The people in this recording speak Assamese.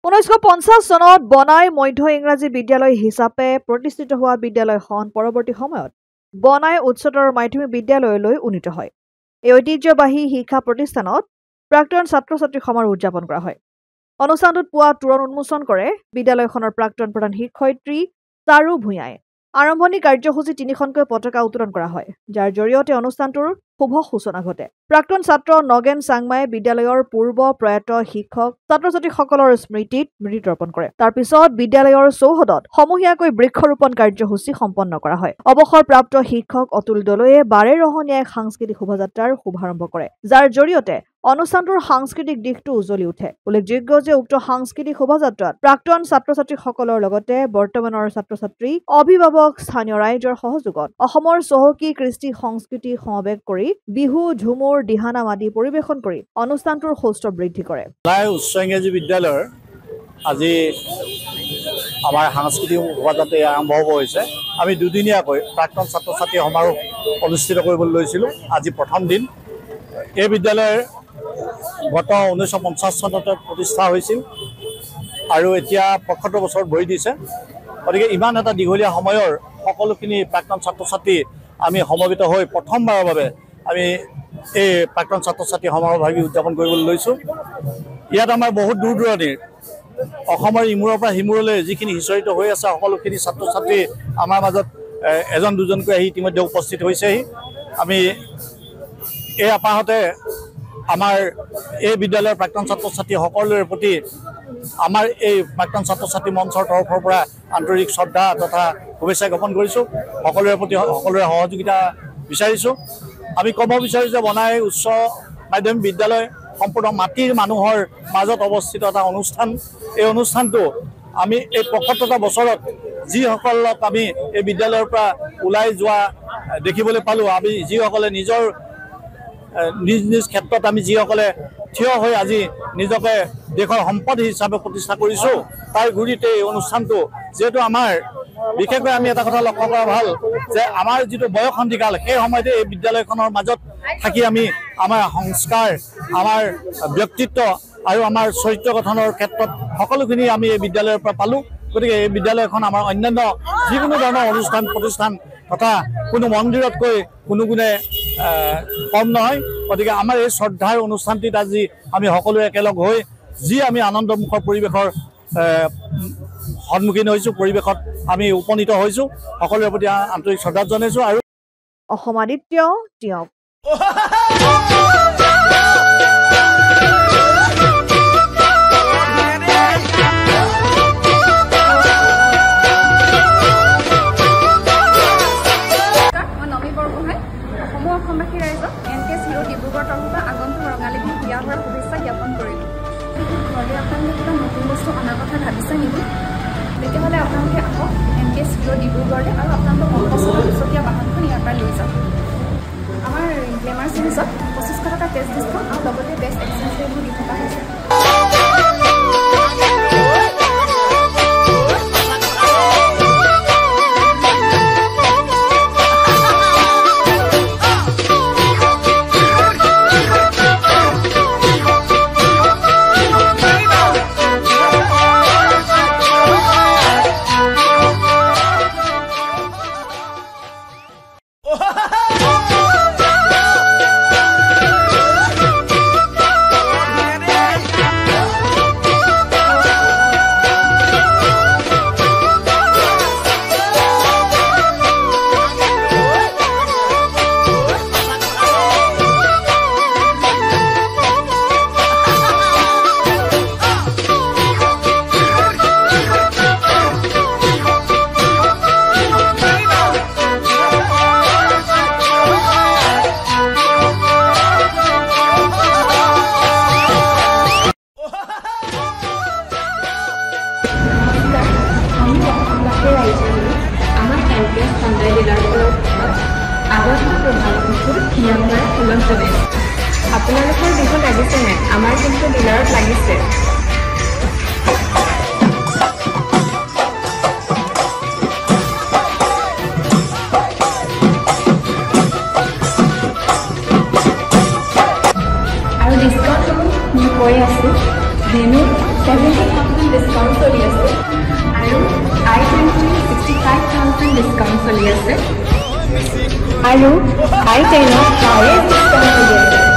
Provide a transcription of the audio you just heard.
1950 চনত বনাই মধ্য ইংৰাজী বিদ্যালয় হিচাপে প্ৰতিষ্ঠিত হোৱা বিদ্যালয়খন পৰৱৰ্তী সময়ত বনাই উচ্চতৰ মাধ্যমিক বিদ্যালয়লৈ উন্নীত হয়। এই ঐতিহ্যবাহী শিক্ষা প্ৰতিষ্ঠানত প্ৰাক্তন ছাত্ৰ-ছাত্ৰী সমাৰোহ উদযাপন কৰা হয়। অনুষ্ঠানটোত পুৱা তোৰণ উন্মোচন কৰে বিদ্যালয়খনৰ প্ৰাক্তন প্ৰধান শিক্ষয়িত্ৰী চাৰু ভূঞাই। আৰম্ভণি কাৰ্যসূচী 3খনকৈ পতাকা উত্তোলন কৰা হয়, যাৰ জৰিয়তে অনুষ্ঠানটোৰ শুভ সূচনা ঘটে। প্ৰাক্তন ছাত্ৰ নগেন চাংমাই বিদ্যালয়ৰ পূৰ্ব প্ৰয়াত শিক্ষক ছাত্ৰ-ছাত্ৰীসকলৰ স্মৃতিত মৃত্যুতৰ্পণ কৰে। তাৰ পিছত বিদ্যালয়ৰ চৌহদত সমূহীয়াকৈ বৃক্ষৰোপণ কাৰ্যসূচী সম্পন্ন কৰা হয়। অৱসৰপ্ৰাপ্ত শিক্ষক অতুল দলৈয়ে বাৰেৰহণীয়া এক সাংস্কৃতিক শোভাযাত্ৰাৰ শুভাৰম্ভ কৰে, যাৰ জৰিয়তে অনুষ্ঠানটোৰ সাংস্কৃতিক দিশটো উজ্বলি উঠে। উল্লেখযোগ্য যে উক্ত সাংস্কৃতিক শোভাযাত্ৰাত প্ৰাক্তন ছাত্ৰ-ছাত্ৰীসকলৰ লগতে বৰ্তমানৰ ছাত্ৰ-ছাত্ৰী, অভিভাৱক, স্থানীয় ৰাইজৰ সহযোগত অসমৰ চহকী কৃষ্টি সংস্কৃতি সমাৱেশ কৰি বিহু, ঝুমুৰ, দিহানাম আদি পৰিৱেশন কৰি অনুষ্ঠানটোৰ সৌষ্ঠৱ বৃদ্ধি কৰে। উচ্চ ইংৰাজী বিদ্যালয়ৰ আজি আমাৰ সাংস্কৃতিক শোভাযাত্ৰা আৰম্ভ হ'ব হৈছে। আমি দুদিনীয়াকৈ প্ৰাক্তন ছাত্ৰ-ছাত্ৰী সমাৰোহ অনুষ্ঠিত কৰিবলৈ লৈছিলোঁ। আজি প্ৰথম দিন। এই বিদ্যালয়ৰ গত 1950 চনতে প্ৰতিষ্ঠা হৈছিল আৰু এতিয়া 75 বছৰত ভৰি দিছে। গতিকে ইমান এটা দীঘলীয়া সময়ৰ সকলোখিনি প্ৰাক্তন ছাত্ৰ-ছাত্ৰী আমি সমবেত হৈ প্ৰথমবাৰৰ বাবে আমি এই প্ৰাক্তন ছাত্ৰ-ছাত্ৰী সমাৰোহ ভাবি উদযাপন কৰিবলৈ লৈছোঁ। ইয়াত আমাৰ বহুত দূৰ দূৰণিৰ অসমৰ ইমূৰৰ পৰা সিমূৰলৈ যিখিনি সিঁচৰিত হৈ আছে সকলোখিনি ছাত্ৰ-ছাত্ৰী আমাৰ মাজত এজন দুজনকৈ আহি ইতিমধ্যে উপস্থিত হৈছেহি। আমি এই আপাহতে আমাৰ এই বিদ্যালয়ৰ প্ৰাক্তন ছাত্ৰ-ছাত্ৰী সকলোৰে প্ৰতি আমাৰ এই প্ৰাক্তন ছাত্ৰ-ছাত্ৰী মঞ্চৰ তৰফৰ পৰা আন্তৰিক শ্ৰদ্ধা তথা শুভেচ্ছা জ্ঞাপন কৰিছোঁ। সকলোৰে প্ৰতি সকলোৰে সহযোগিতা বিচাৰিছোঁ। আমি ক'ব বিচাৰোঁ যে বনাই উচ্চ মাধ্যমিক বিদ্যালয় সম্পূৰ্ণ মাটিৰ মানুহৰ মাজত অৱস্থিত এটা অনুষ্ঠান। এই অনুষ্ঠানটো আমি এই 75টা বছৰত যিসকলক আমি এই বিদ্যালয়ৰ পৰা ওলাই যোৱা দেখিবলৈ পালোঁ, আমি যিসকলে নিজৰ নিজ নিজ ক্ষেত্ৰত আমি যিসকলে থিয় হৈ আজি নিজকে দেশৰ সম্পদ হিচাপে প্ৰতিষ্ঠা কৰিছোঁ, তাৰ গুৰিতে এই অনুষ্ঠানটো যিহেতু আমাৰ বিশেষকৈ আমি এটা কথা লক্ষ্য কৰা ভাল যে আমাৰ যিটো বয়সন্ধিকাল সেই সময়তে এই বিদ্যালয়খনৰ মাজত থাকি আমি আমাৰ সংস্কাৰ, আমাৰ ব্যক্তিত্ব আৰু আমাৰ চৰিত্ৰ গঠনৰ ক্ষেত্ৰত সকলোখিনি আমি এই বিদ্যালয়ৰ পৰা পালোঁ। গতিকে এই বিদ্যালয়খন আমাৰ অন্যান্য যিকোনো ধৰণৰ অনুষ্ঠান প্ৰতিষ্ঠান তথা কোনো মন্দিৰতকৈ কোনো গুণে কম নহয়। গতিকে আমাৰ এই শ্ৰদ্ধাৰ অনুষ্ঠানটিত আজি আমি সকলোৱে একেলগ হৈ যি আমি আনন্দমুখৰ পৰিৱেশৰ সন্মুখীন হৈছোঁ, পৰিৱেশত আমি উপনীত হৈছোঁ, সকলোৰে প্ৰতি আন্তৰিক শ্ৰদ্ধা জনাইছোঁ। আৰু অসমাদিত্য টিয়ক অসমবাসী ৰাইজক NKS হিৰো ডিব্ৰুগড় তৰফৰ আগন্তুক ৰঙালী বিহু বিয়া হোৱাৰ শুভেচ্ছা জ্ঞাপন কৰিলোঁ। ঘৰলৈ আপোনালোকে কিবা নতুন বস্তু অনাৰ কথা ভাবিছে নেকি? তেতিয়াহ'লে আপোনালোকে আহক NKS হিৰো ডিব্ৰুগড়লৈ আৰু আপোনালোকৰ মনপচন্দৰ দুচকীয়া বাহনখন ইয়াৰ পৰা লৈ যাওক। আমাৰ গ্লেমাৰ চিৰিজত 2500 টকা কেছ ডিছকাউণ্ট আৰু লগতে বেষ্ট এক্সচেঞ্জ ৰেটবোৰ দি থকা হৈছে। আপোনালোকৰ বিহু লাগিছে নাই? আমাৰ কিন্তু ডিলাৰত লাগিছে। আৰু ডিছকাউণ্ট মই কৈ আছোঁ, মেনু 70% ডিছকাউণ্ট চলি আছে আৰু I-20 65,000 ডিছকাউণ্ট চলি আছে আৰু I-10 ডাইৰেক্ট ডিছকাউণ্ট চলি আছে